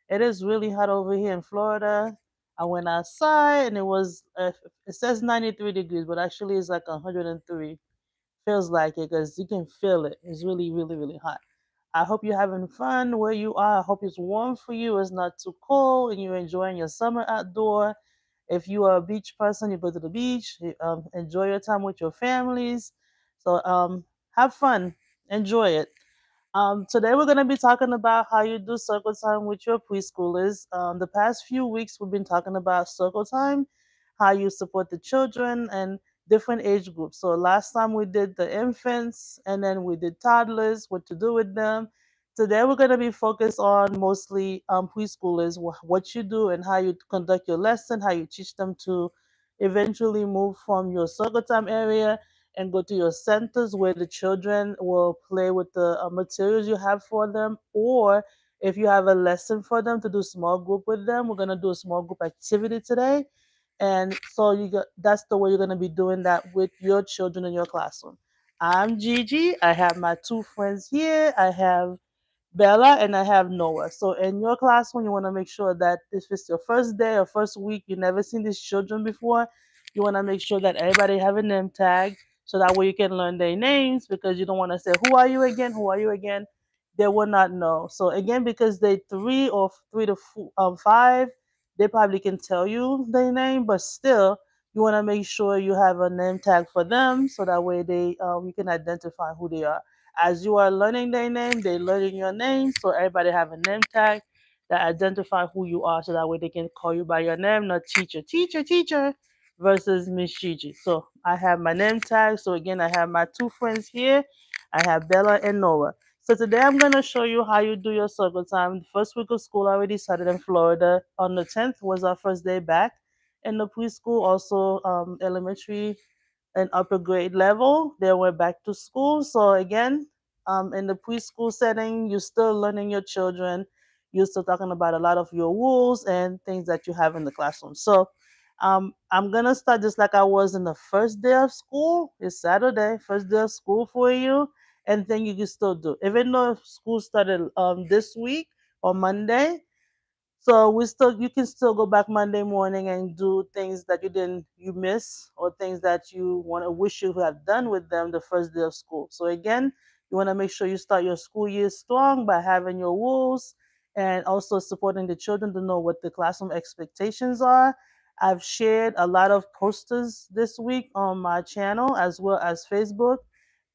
It is really hot over here in Florida. I went outside and it says 93 degrees, but actually it's like 103. Feels like it because you can feel it. It's really, really, really hot. I hope you're having fun where you are. I hope it's warm for you. It's not too cold and you're enjoying your summer outdoor. If you are a beach person, you go to the beach. Enjoy your time with your families. So have fun. Enjoy it. Today we're going to be talking about how you do circle time with your preschoolers. The past few weeks we've been talking about circle time, how you support the children and different age groups. So last time we did the infants and then we did toddlers, what to do with them. Today we're going to be focused on mostly preschoolers, what you do and how you conduct your lesson, how you teach them to eventually move from your circle time area and go to your centers where the children will play with the materials you have for them. Or if you have a lesson for them to do small group with them, we're gonna do a small group activity today. And so that's the way you're gonna be doing that with your children in your classroom. I'm Gigi. I have my two friends here. I have Bella and I have Noah. So in your classroom, you want to make sure that if it's your first day or first week, you never seen these children before, you want to make sure that everybody have a name tag so that way you can learn their names because you don't want to say, who are you again? Who are you again? They will not know. So again, because they three to five, they probably can tell you their name, but still, you want to make sure you have a name tag for them so that way you can identify who they are. As you are learning their name, they're learning your name. So everybody have a name tag that identify who you are so that way they can call you by your name, not teacher, teacher, teacher versus Miss Gigi. So I have my name tag. So again, I have my two friends here. I have Bella and Noah. So today I'm gonna show you how you do your circle time. The first week of school already started in Florida. On the 10th was our first day back in the preschool, also elementary an upper grade level. They went back to school. So again, in the preschool setting, you're still learning your children. You're still talking about a lot of your rules and things that you have in the classroom. So I'm gonna start just like I was in the first day of school. It's Saturday, first day of school for you, and then you can still do. Even though school started this week or Monday, so you can still go back Monday morning and do things that you miss or things that you want to wish you had done with them the first day of school. So again, you want to make sure you start your school year strong by having your rules and also supporting the children to know what the classroom expectations are. I've shared a lot of posters this week on my channel as well as Facebook,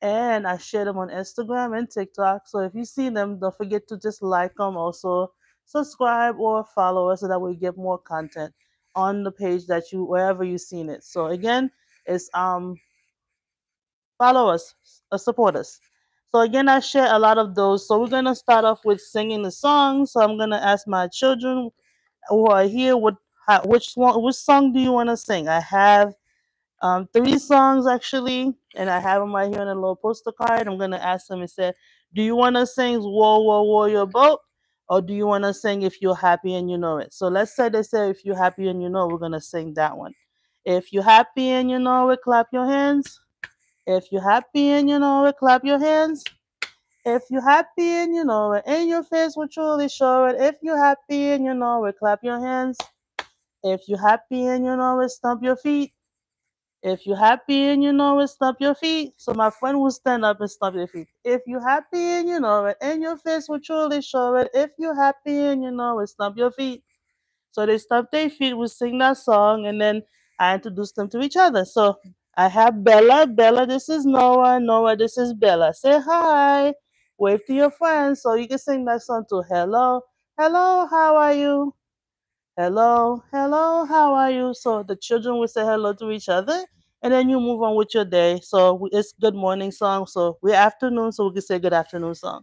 and I share them on Instagram and TikTok. So if you see them, don't forget to just like them. Also subscribe or follow us so that we get more content on the page that you wherever you've seen it. So again, it's follow us, support us. So again, I share a lot of those. So we're gonna start off with singing the song. So I'm gonna ask my children who are here, which song do you want to sing? I have three songs actually, and I have them right here on a little poster card. I'm gonna ask them and say, "Do you want to sing Whoa, Whoa, Whoa, Your Boat?" Or do you want to sing If You're Happy and You Know It? So let's say they say If You're Happy and You Know It, we're gonna sing that one. If you're happy and you know it, clap your hands. If you're happy and you know it, clap your hands. If you're happy and you know it, and your face will truly show it. If you're happy and you know it, clap your hands. If you're happy and you know it, stomp your feet. If you're happy and you know it, stomp your feet. So my friend will stand up and stomp your feet. If you're happy and you know it, and your face will truly show it. If you're happy and you know it, stomp your feet. So they stomp their feet, we sing that song, and then I introduce them to each other. So I have Bella. Bella, this is Noah. Noah, this is Bella. Say hi. Wave to your friends so you can sing that song too. Hello. Hello, how are you? Hello, hello, how are you? So the children will say hello to each other, and then you move on with your day. So it's good morning song. So we're afternoon, so we can say good afternoon song.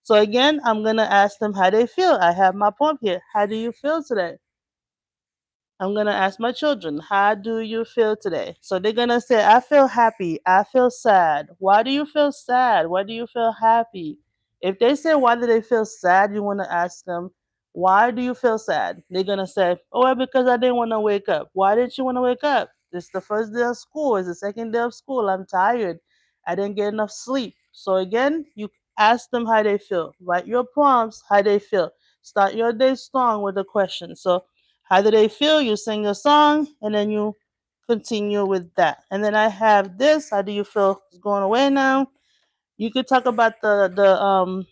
So again, I'm gonna ask them how they feel. I have my prompt here. How do you feel today? I'm gonna ask my children, how do you feel today? So they're gonna say, I feel happy, I feel sad. Why do you feel sad? Why do you feel happy? If they say why do they feel sad, you wanna ask them, why do you feel sad? They're gonna say, oh well, because I didn't wanna wake up. Why didn't you wanna wake up? It's the first day of school, it's the second day of school. I'm tired. I didn't get enough sleep. So again, you ask them how they feel. Write your prompts, how they feel. Start your day strong with a question. So, how do they feel? You sing a song, and then you continue with that. And then I have this. How do you feel? It's going away now. You could talk about the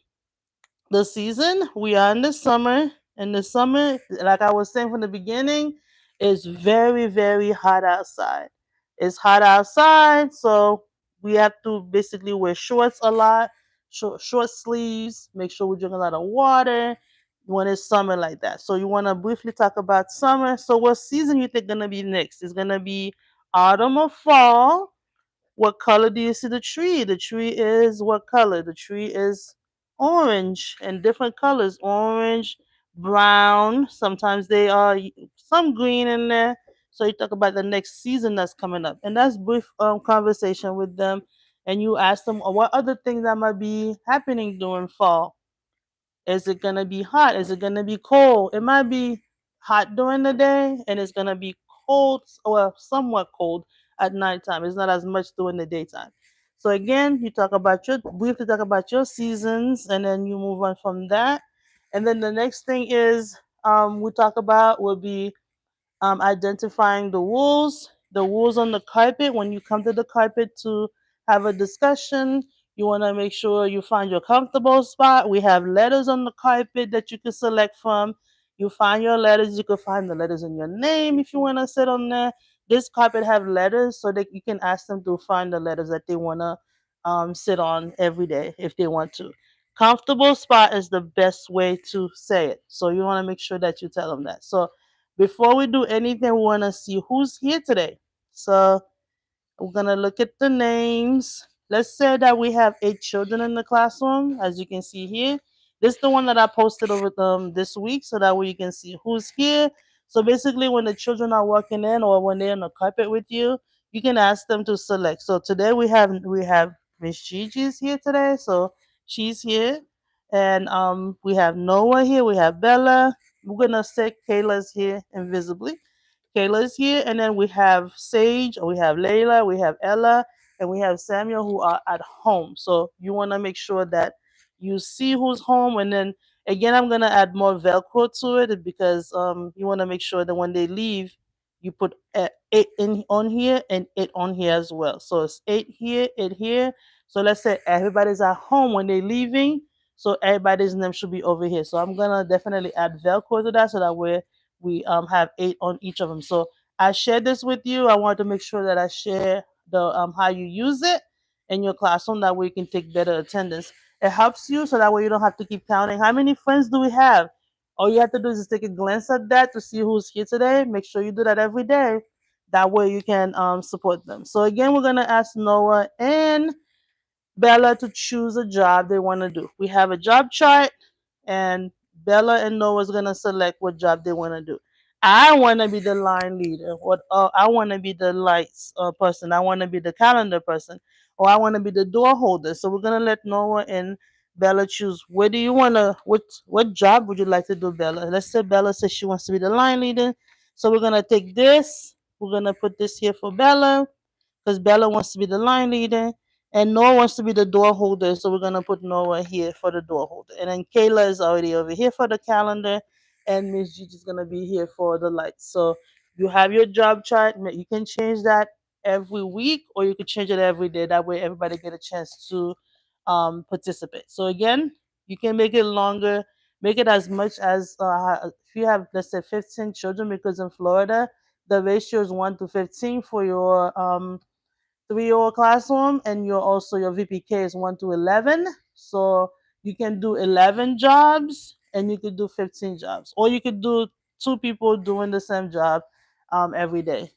season. We are in the summer, and the summer, like I was saying from the beginning, is very, very hot outside. It's hot outside, so we have to basically wear shorts a lot, short sleeves, make sure we drink a lot of water when it's summer like that. So you want to briefly talk about summer. So what season you think gonna be next? It's gonna be autumn or fall. What color do you see the tree? The tree is what color? The tree is orange and different colors, orange, brown. Sometimes they are some green in there. So you talk about the next season that's coming up, and that's brief conversation with them, and you ask them what other things that might be happening during fall. Is it gonna be hot? Is it gonna be cold? It might be hot during the day and it's gonna be cold or somewhat cold at nighttime. It's not as much during the daytime. So again, you talk about your briefly talk about your seasons and then you move on from that. And then the next thing is we talk about will be identifying the rules on the carpet. When you come to the carpet to have a discussion, you want to make sure you find your comfortable spot. We have letters on the carpet that you can select from. You find your letters. You can find the letters in your name if you want to sit on there. This carpet have letters so that you can ask them to find the letters that they want to sit on every day if they want to. Comfortable spot is the best way to say it. So you want to make sure that you tell them that. So before we do anything, we want to see who's here today. So we're going to look at the names. Let's say that we have 8 children in the classroom, as you can see here. This is the one that I posted over this week, so that way you can see who's here. So basically, when the children are walking in or when they're on the carpet with you, you can ask them to select. So today we have Miss Gigi's here today, so she's here, and we have Noah here, we have Bella. We're gonna say Kayla's here invisibly. Kayla's here, and then we have Sage, we have Layla, we have Ella, and we have Samuel who are at home. So you want to make sure that you see who's home, and then again, I'm gonna add more Velcro to it because you want to make sure that when they leave, you put eight in on here and eight on here as well. So it's eight here, eight here. So let's say everybody's at home when they're leaving. So everybody's name should be over here. So I'm gonna definitely add Velcro to that so that we have eight on each of them. So I shared this with you. I wanted to make sure that I share the how you use it in your classroom. That way you can take better attendance. It helps you so that way you don't have to keep counting. How many friends do we have? All you have to do is just take a glance at that to see who's here today. Make sure you do that every day. That way you can support them. So again, we're gonna ask Noah and Bella to choose a job they want to do. We have a job chart, and Bella and Noah's gonna select what job they want to do. I want to be the line leader. What I want to be the lights person. I want to be the calendar person, or I want to be the door holder. So we're gonna let Noah and Bella choose. Where do you want to? What job would you like to do, Bella? Let's say Bella says she wants to be the line leader. So we're gonna take this. We're gonna put this here for Bella because Bella wants to be the line leader and Noah wants to be the door holder. So we're gonna put Noah here for the door holder, and then Kayla is already over here for the calendar, and Miss Gigi is gonna be here for the lights. So you have your job chart. You can change that every week, or you can change it every day. That way, everybody get a chance to participate. So again, you can make it longer. Make it as much as if you have, let's say, 15 children, because in Florida the ratio is 1 to 15 for your 3-year-old classroom, and your VPK is 1 to 11. So you can do 11 jobs and you could do 15 jobs, or you could do two people doing the same job every day.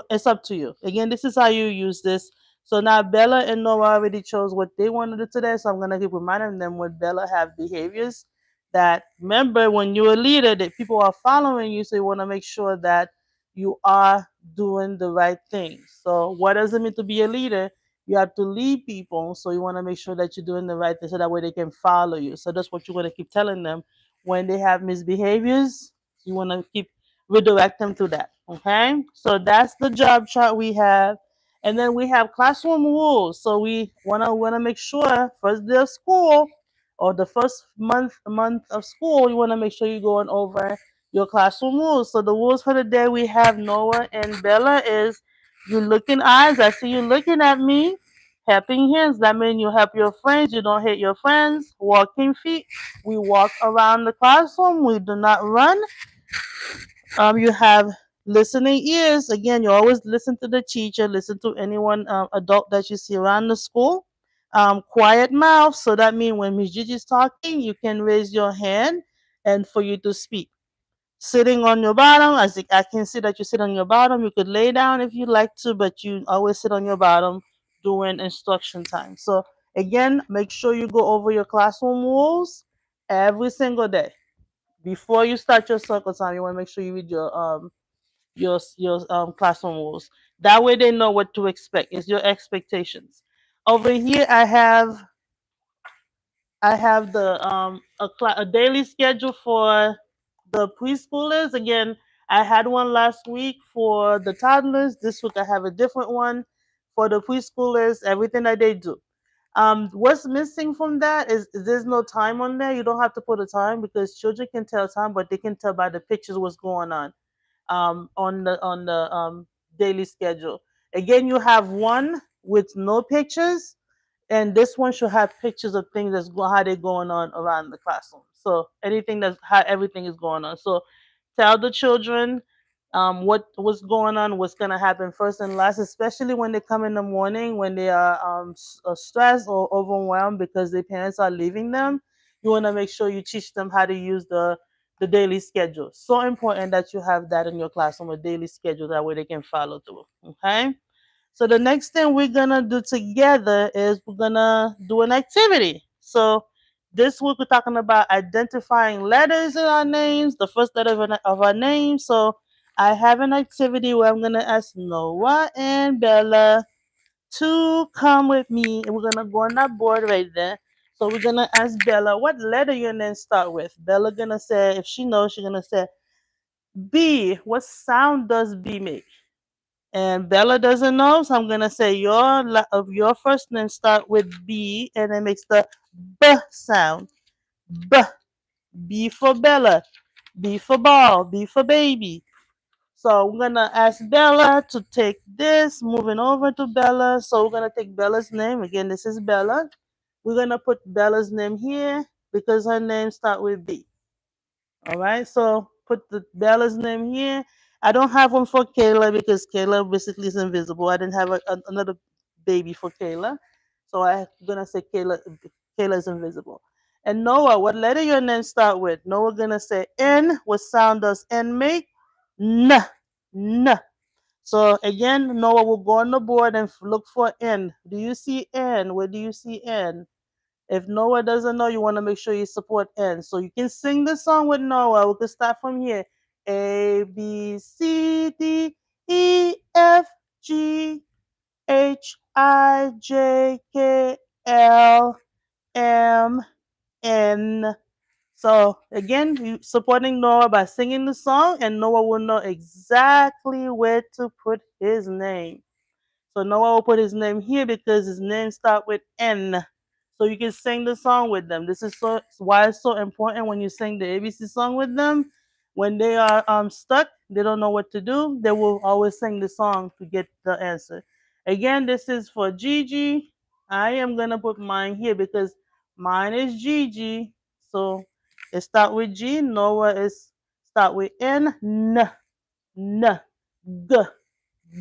It's up to you. Again, this is how you use this. So now Bella and Noah already chose what they want to do today. So I'm gonna keep reminding them when Bella have behaviors that, remember, when you're a leader that people are following you, so you want to make sure that you are doing the right thing. So what does it mean to be a leader? You have to lead people. So you want to make sure that you're doing the right thing so that way they can follow you. So that's what you're going to keep telling them. When they have misbehaviors, you want to keep redirect them to that. Okay. So that's the job chart we have. And then we have classroom rules. So we wanna make sure first day of school, or the first month of school, you want to make sure you're going over your classroom rules. So the rules for the day we have Noah and Bella is you looking eyes. I see you looking at me. Helping hands. That means you help your friends. You don't hit your friends. Walking feet. We walk around the classroom. We do not run. You have listening ears. Again, you always listen to the teacher, listen to anyone adult that you see around the school. Quiet mouth. So that means when Miss Gigi is talking, you can raise your hand and for you to speak. Sitting on your bottom, as I can see that you sit on your bottom. You could lay down if you like to, but you always sit on your bottom during instruction time. So again, make sure you go over your classroom rules every single day. Before you start your circle time, you want to make sure you read your classroom rules. That way they know what to expect. It's your expectations. Over here, I have a daily schedule for the preschoolers. Again, I had one last week for the toddlers. This week I have a different one for the preschoolers. Everything that they do. What's missing from that is there's no time on there. You don't have to put a time because children can tell time, but they can tell by the pictures what's going on the daily schedule. Again, you have one with no pictures, and this one should have pictures of things how they're going on around the classroom. So anything that's how everything is going on. So tell the children what's going on, what's gonna happen first and last, especially when they come in the morning when they are stressed or overwhelmed because their parents are leaving them. You want to make sure you teach them how to use the daily schedule. So important that you have that in your classroom, a daily schedule, that way they can follow through. Okay. So the next thing we're gonna do together is we're gonna do an activity. So this week we're talking about identifying letters in our names, the first letter of our name. So I have an activity where I'm gonna ask Noah and Bella to come with me, and we're gonna go on that board right there. So we're gonna ask Bella what letter your name start with. Bella gonna say, if she knows, she's gonna say B. What sound does B make? And Bella doesn't know, so I'm gonna say of your first name start with B, and it makes the B sound. B. B for Bella. B for ball. B for baby. So we're gonna ask Bella to take this. Moving over to Bella. So we're gonna take Bella's name. Again, this is Bella. We're gonna put Bella's name here because her name start with B. All right, so put the Bella's name here. I don't have one for Kayla because Kayla basically is invisible. I didn't have another baby for Kayla, so I'm gonna say Kayla is invisible. And Noah, what letter your name start with? Noah gonna say N. What sound does N make? N. N. So again, Noah will go on the board and look for N. Do you see N? Where do you see N? If Noah doesn't know, you want to make sure you support N. So you can sing the song with Noah. We can start from here. A, B, C, D, E, F, G, H, I, J, K, L, M, N. So again, you supporting Noah by singing the song, and Noah will know exactly where to put his name. So Noah will put his name here because his name start with N. So you can sing the song with them. This is why it's so important when you sing the ABC song with them. When they are stuck, they don't know what to do. They will always sing the song to get the answer. Again, this is for Gigi. I am gonna put mine here because mine is Gigi. So it start with G. Noah is start with N. N. N. G.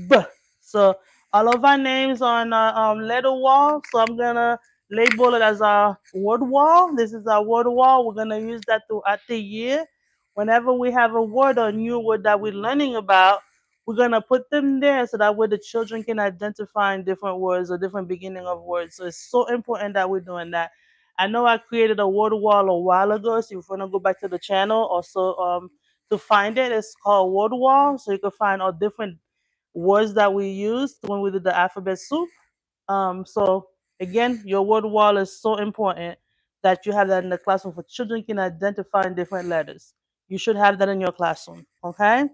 B. So all of our names on a letter wall. So I'm gonna label it as our word wall. This is our word wall. We're gonna use that throughout the year. Whenever we have a word or new word that we're learning about, we're gonna put them there so that way the children can identify different words or different beginning of words. So it's so important that we're doing that. I know I created a word wall a while ago. So if you wanna go back to the channel, also to find it, it's called word wall. So you can find all different words that we used when we did the alphabet soup. So again, your word wall is so important that you have that in the classroom for children can identify different letters. You should have that in your classroom. Okay.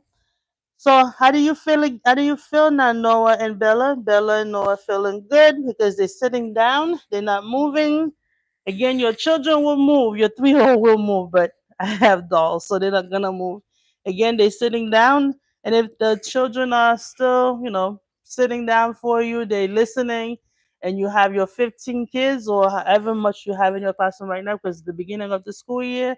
So how do you feel? How do you feel now, Noah and Bella? Bella and Noah feeling good because they're sitting down. They're not moving. Again, your children will move, your 3-year-old will move, but I have dolls, so they're not gonna move. Again, they're sitting down, and if the children are still, sitting down for you, they're listening, and you have your 15 kids or however much you have in your classroom right now, because it's the beginning of the school year,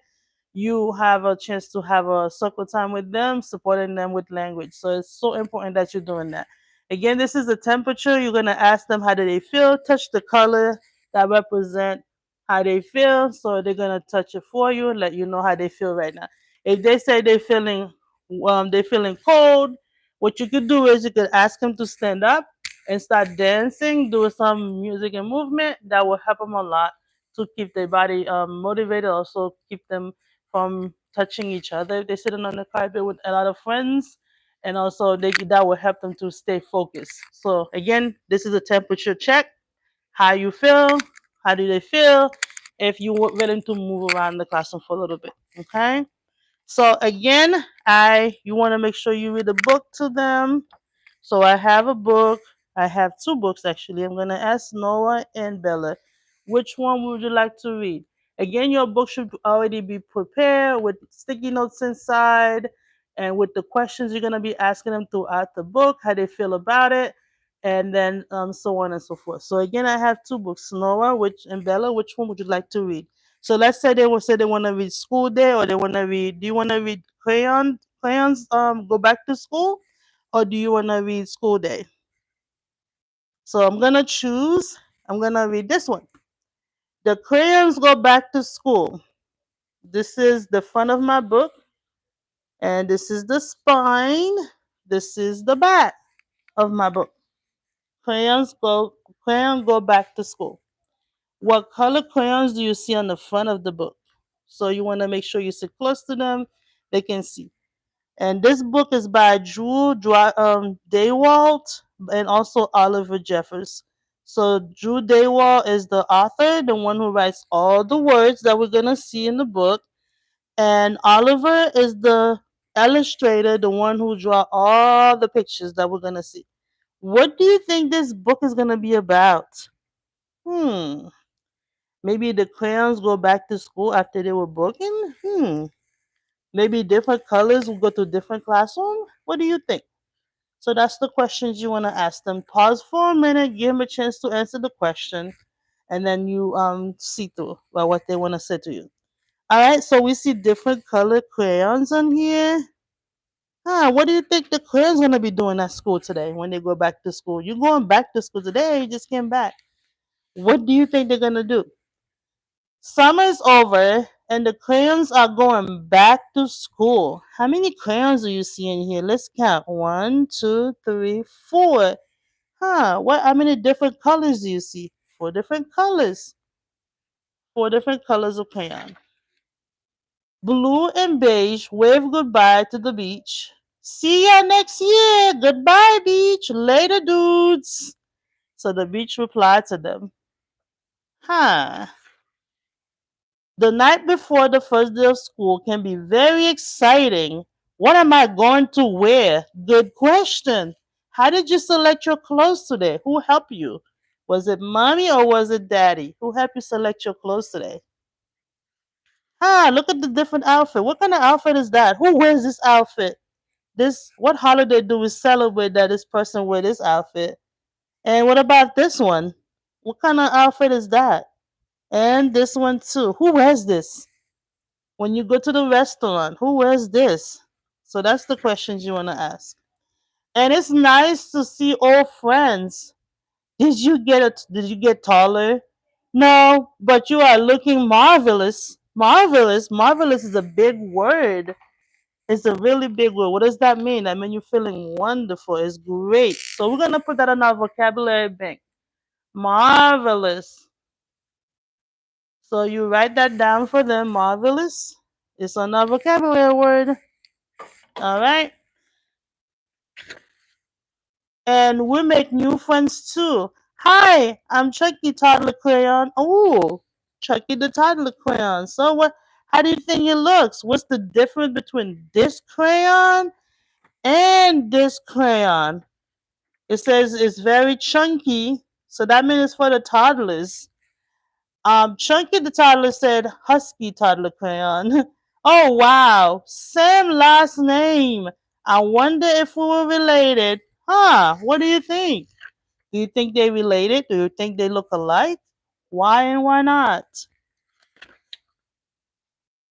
you have a chance to have a circle time with them, supporting them with language. So it's so important that you're doing that. Again, this is the temperature. You're gonna ask them how do they feel. Touch the color that represent how they feel. So they're gonna touch it for you, let you know how they feel right now. If they say they're feeling cold, what you could do is you could ask them to stand up and start dancing, do some music and movement. That will help them a lot to keep their body motivated. Also keep them from touching each other if they're sitting on the carpet with a lot of friends, and also that will help them to stay focused. So again, this is a temperature check. How you feel? How do they feel? If you were willing to move around the classroom for a little bit, okay? So again, you want to make sure you read a book to them. So I have a book. I have two books actually. I'm gonna ask Noah and Bella, which one would you like to read? Again, your book should already be prepared with sticky notes inside and with the questions you're gonna be asking them throughout the book, how they feel about it, and then so on and so forth. So again, I have two books, Noah, and Bella, which one would you like to read? So let's say they will say they want to read School Day, or they want to read. Do you want to read Crayons? Go back to school, or do you want to read School Day? So I'm going to choose, I'm going to read this one. The crayons go back to school. This is the front of my book, and this is the spine. This is the back of my book. Crayons go, crayon go back to school. What color crayons do you see on the front of the book? So you want to make sure you sit close to them, they can see. And this book is by Daywalt and also Oliver Jeffers. So Drew Daywalt is the author, the one who writes all the words that we're gonna see in the book, and Oliver is the illustrator, the one who draw all the pictures that we're gonna see. What do you think this book is gonna be about? Hmm. Maybe the crayons go back to school after they were broken. Maybe different colors will go to different classroom. What do you think? So that's the questions you want to ask them. Pause for a minute, give them a chance to answer the question, and then you see through by what they want to say to you. All right, so we see different colored crayons on here. What do you think the crayons gonna be doing at school today when they go back to school? You're going back to school today, you just came back. What do you think they're gonna do? Summer's over and the crayons are going back to school. How many crayons do you see in here? Let's count. One, two, three, four. What? How many different colors do you see? Four different colors. Four different colors of crayon. Blue and beige wave goodbye to the beach. See ya next year. Goodbye, beach. Later, dudes. So the beach replied to them. Huh. The night before the first day of school can be very exciting. What am I going to wear? Good question. How did you select your clothes today? Who helped you? Was it mommy or was it daddy? Who helped you select your clothes today? Look at the different outfit. What kind of outfit is that? Who wears this outfit? What holiday do we celebrate that this person wear this outfit? And what about this one? What kind of outfit is that? And this one too. Who wears this? When you go to the restaurant, who wears this? So that's the questions you want to ask. And it's nice to see old friends. Did you get taller? No, but you are looking marvelous. Marvelous is a big word. It's a really big word. What does that mean? That means you're feeling wonderful. It's great. So we're gonna put that on our vocabulary bank. Marvelous. So you write that down for them. Marvelous. It's on our vocabulary word. All right. And we make new friends too. Hi, I'm Chucky Toddler Crayon. Oh, Chucky the Toddler Crayon. So what? How do you think it looks? What's the difference between this crayon and this crayon? It says it's very chunky, so that means it's for the toddlers. Chunky the toddler said husky toddler crayon. Oh wow, same last name. I wonder if we were related. Huh, what do you think? Do you think they related? Do you think they look alike? Why and why not?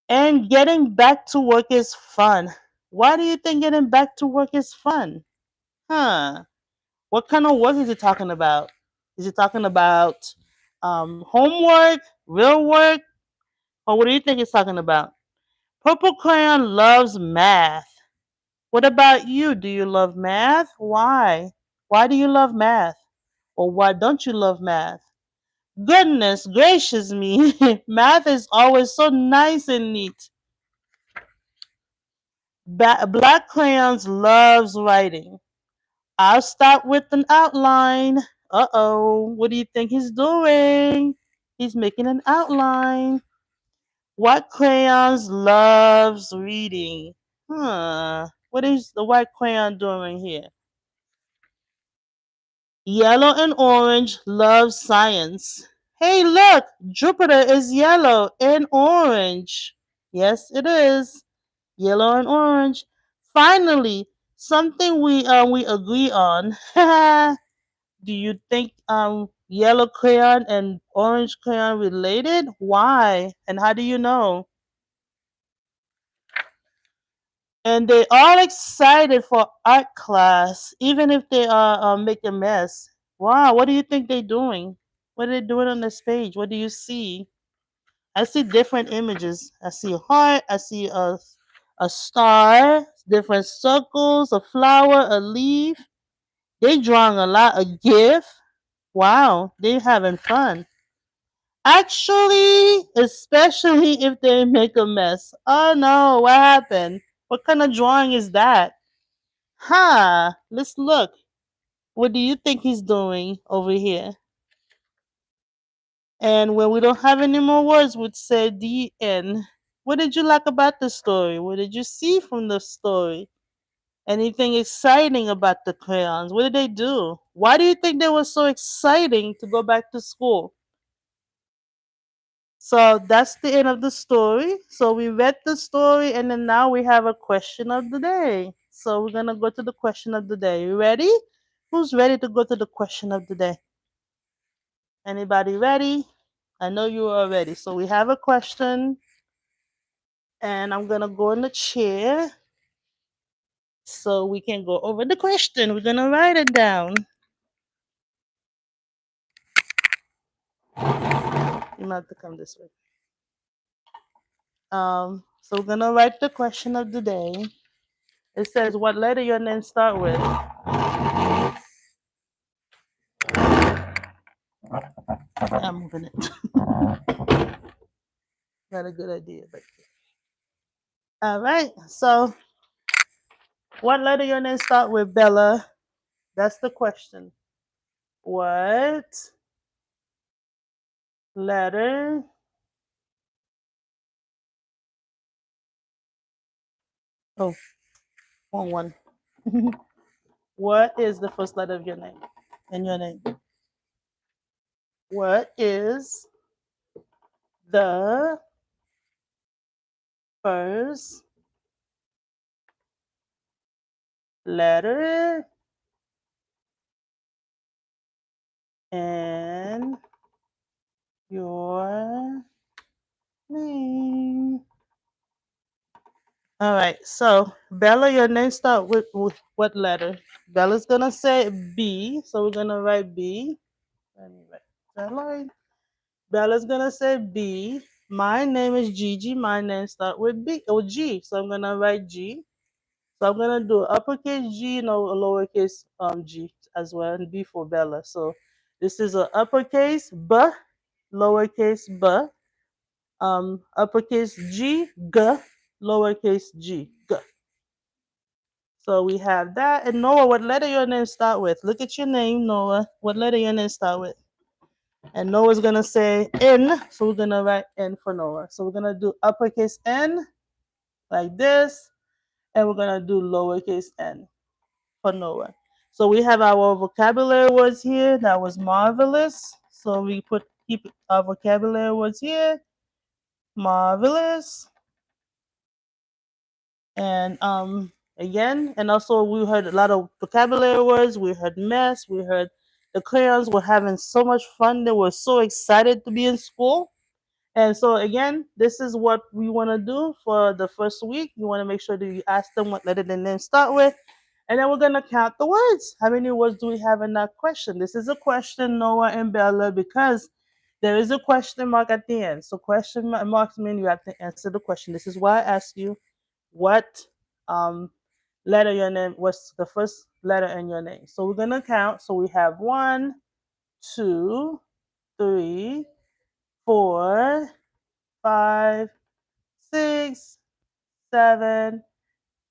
And getting back to work is fun. Why do you think getting back to work is fun? Huh. What kind of work is he talking about? Is he talking about homework, real work, or what do you think he's talking about? Purple Crayon loves math. What about you? Do you love math? Why? Why do you love math? Or why don't you love math? Goodness gracious me, math is always so nice and neat. Black Crayons loves writing. I'll start with an outline. Uh-oh, what do you think he's doing? He's making an outline. White Crayons loves reading. What is the white crayon doing here? Yellow and orange love science. Hey, look, Jupiter is yellow and orange. Yes, it is. Yellow and orange. Finally, something we agree on. Do you think yellow crayon and orange crayon related? Why? And how do you know? And they all excited for art class, even if they are make a mess. Wow, what do you think they're doing? What are they doing on this page? What do you see? I see different images. I see a heart. I see a star, different circles, a flower, a leaf. They drawing a lot. A gift. Wow, they having fun. Actually, especially if they make a mess. Oh no, what happened? What kind of drawing is that? Huh, let's look. What do you think he's doing over here? And when we don't have any more words, we'd say the end. What did you like about the story? What did you see from the story? Anything exciting about the crayons? What did they do? Why do you think they were so exciting to go back to school? So that's the end of the story. So we read the story and then now we have a question of the day. So we're going to go to the question of the day. You ready? Who's ready to go to the question of the day? Anybody ready? I know you are ready. So we have a question and I'm going to go in the chair so we can go over the question. We're going to write it down. You might have to come this way. So we're going to write the question of the day. It says, what letter your name start with? I'm moving it. Not a good idea, but all right. So, what letter your name start with, Bella? That's the question. What letter? Oh, wrong one. What is the first letter of your name? In your name. What is the first letter in your name? All right. So, Bella, your name start with what letter? Bella's gonna say B, so we're gonna write B. Let me write that line. Bella's gonna say B. My name is Gigi. My name start with B or G. So I'm gonna write G. So I'm gonna do uppercase G and a lowercase G as well, and B for Bella. So this is a uppercase B, lowercase B, uppercase G, G, lowercase G, G. So we have that. And Noah, what letter your name start with? Look at your name, Noah. What letter your name start with? And Noah's gonna say N, so we're gonna write N for Noah. So we're gonna do uppercase N like this, and we're gonna do lowercase n for Noah. So we have our vocabulary words here. That was marvelous. So we put keep our vocabulary words here. Marvelous. And again, and also we heard a lot of vocabulary words. We heard mess. We heard the crayons were having so much fun. They were so excited to be in school. And so again, this is what we want to do for the first week. You want to make sure that you ask them what letter the name start with. And then we're gonna count the words. How many words do we have in that question? This is a question, Noah and Bella, because there is a question mark at the end. So marks mean you have to answer the question. This is why I ask you what um, letter your name, what's the first letter in your name. So we're gonna count. So we have 1, 2, 3, 4, 5, 6, 7,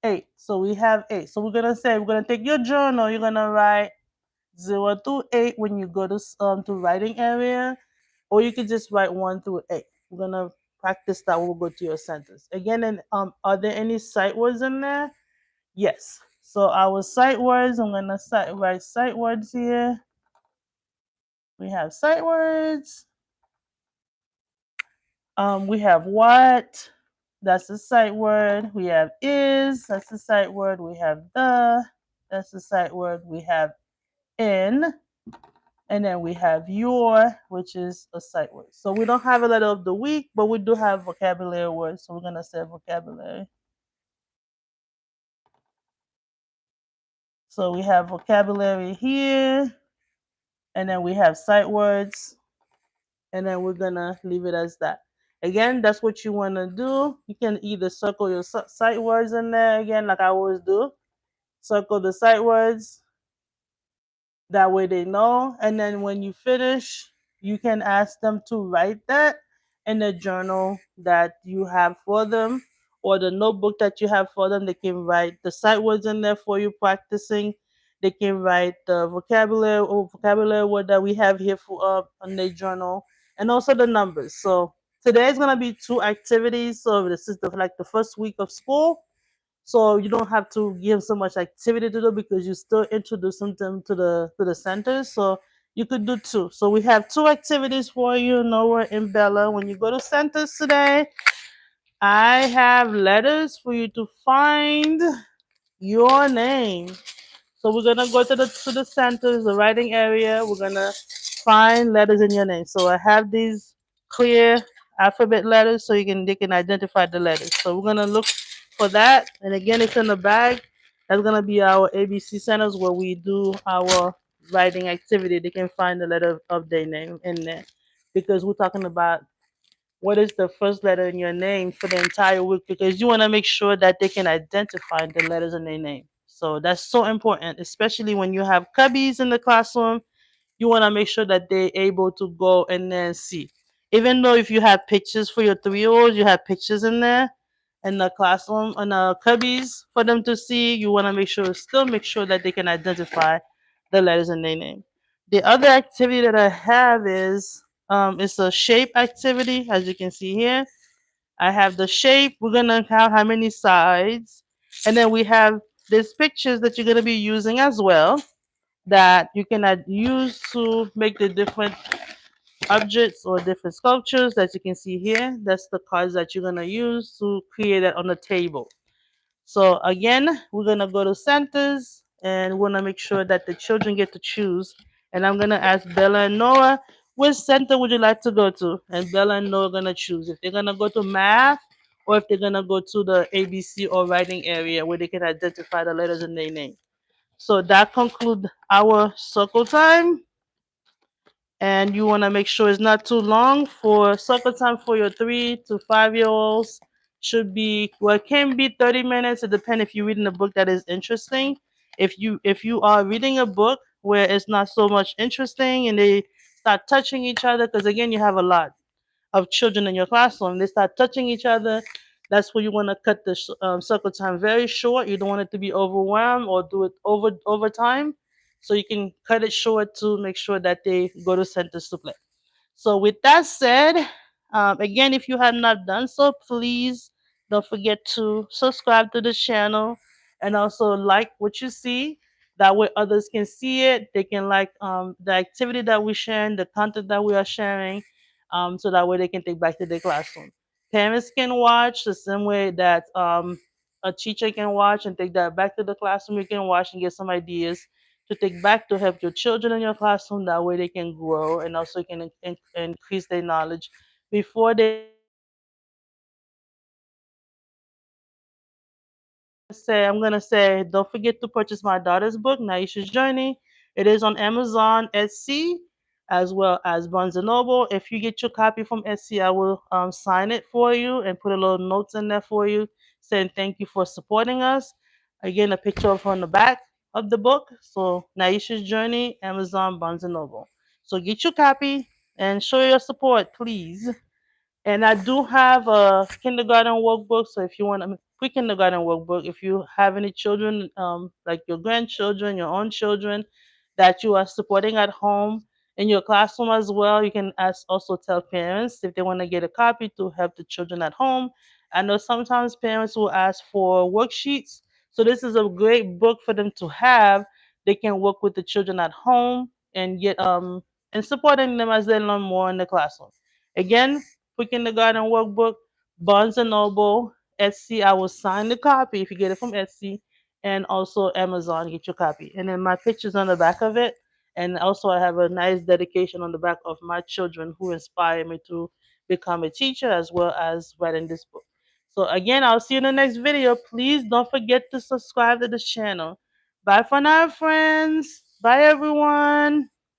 8. So we have 8. So we're gonna take your journal. You're gonna write 0 to 8 when you go to writing area, or you could just write 1 through 8. We're gonna practice that when we go to your sentence again. And are there any sight words in there? Yes. So our sight words, I'm gonna write sight words here. We have sight words. We have what, that's a sight word. We have is, that's a sight word. We have the, that's a sight word. We have in, and then we have your, which is a sight word. So we don't have a letter of the week, but we do have vocabulary words. So we're gonna say vocabulary. So we have vocabulary here, and then we have sight words, and then we're gonna leave it as that. Again, that's what you want to do. You can either circle your sight words in there again, like I always do. Circle the sight words, that way they know. And then when you finish, you can ask them to write that in the journal that you have for them, or the notebook that you have for them. They can write the sight words in there for you practicing. They can write the vocabulary word that we have here for on the journal, and also the numbers. So today is gonna be 2 activities. So this is like the first week of school, so you don't have to give so much activity to do because you still introducing them to the center. So you could do 2. So we have 2 activities for you, Noah and Bella. When you go to centers today, I have letters for you to find your name. So we're gonna go to the centers, the writing area. We're gonna find letters in your name. So I have these clear alphabet letters so they can identify the letters. So we're gonna look for that. And again, it's in the bag. That's gonna be our ABC centers where we do our writing activity. They can find the letter of their name in there. Because we're talking about what is the first letter in your name for the entire week, because you want to make sure that they can identify the letters in their name. So that's so important, especially when you have cubbies in the classroom. You want to make sure that they're able to go and then see. Even though if you have pictures for your 3-year-olds, you have pictures in there in the classroom and the cubbies for them to see. You want to make sure that they can identify the letters in their name. The other activity that I have is it's a shape activity, as you can see here. I have the shape. We're gonna count how many sides, and then we have these pictures that you're gonna be using as well, that you can use to make the different objects or different sculptures that you can see here. That's the cards that you're gonna use to create it on the table. So again, we're gonna go to centers and we're gonna make sure that the children get to choose. And I'm gonna ask Bella and Noah, which center would you like to go to? And Bella and Noah are gonna choose if they're gonna go to math or if they're gonna go to the ABC or writing area where they can identify the letters in their name. So that concludes our circle time, and you want to make sure it's not too long. For circle time for your 3 to 5-year-olds should be, well, it can be 30 minutes. It depends if you're reading a book that is interesting. If you are reading a book where it's not so much interesting and they start touching each other, because again you have a lot of children in your classroom, they start touching each other, that's where you want to cut the circle time very short. You don't want it to be overwhelmed or do it over time. So you can cut it short to make sure that they go to centers to play. So with that said, again, if you have not done so, please don't forget to subscribe to the channel and also like what you see. That way others can see it. They can like the activity that we're sharing, the content that we are sharing, so that way they can take back to their classroom. Parents can watch the same way that a teacher can watch and take that back to the classroom. You can watch and get some ideas to take back to help your children in your classroom. That way they can grow and also can increase their knowledge before they say I'm gonna say don't forget to purchase my daughter's book, Naisha's Journey. It is on Amazon, Etsy, as well as Barnes and Noble. If you get your copy from Etsy, I will sign it for you and put a little notes in there for you, saying thank you for supporting us. Again, a picture of her on the back of the book. So Naisha's Journey, Amazon, Barnes and Noble. So get your copy and show your support, please. And I do have a kindergarten workbook. So if you want a pre-kindergarten workbook, if you have any children, like your grandchildren, your own children, that you are supporting at home in your classroom as well, you can also tell parents if they want to get a copy to help the children at home. I know sometimes parents will ask for worksheets. So this is a great book for them to have. They can work with the children at home and get and supporting them as they learn more in the classroom. Again, pre-kindergarten workbook, Barnes and Noble, Etsy. I will sign the copy if you get it from Etsy, and also Amazon. Get your copy, and then my pictures on the back of it, and also I have a nice dedication on the back of my children who inspired me to become a teacher as well as writing this book. So again, I'll see you in the next video. Please don't forget to subscribe to this channel. Bye for now, friends. Bye, everyone.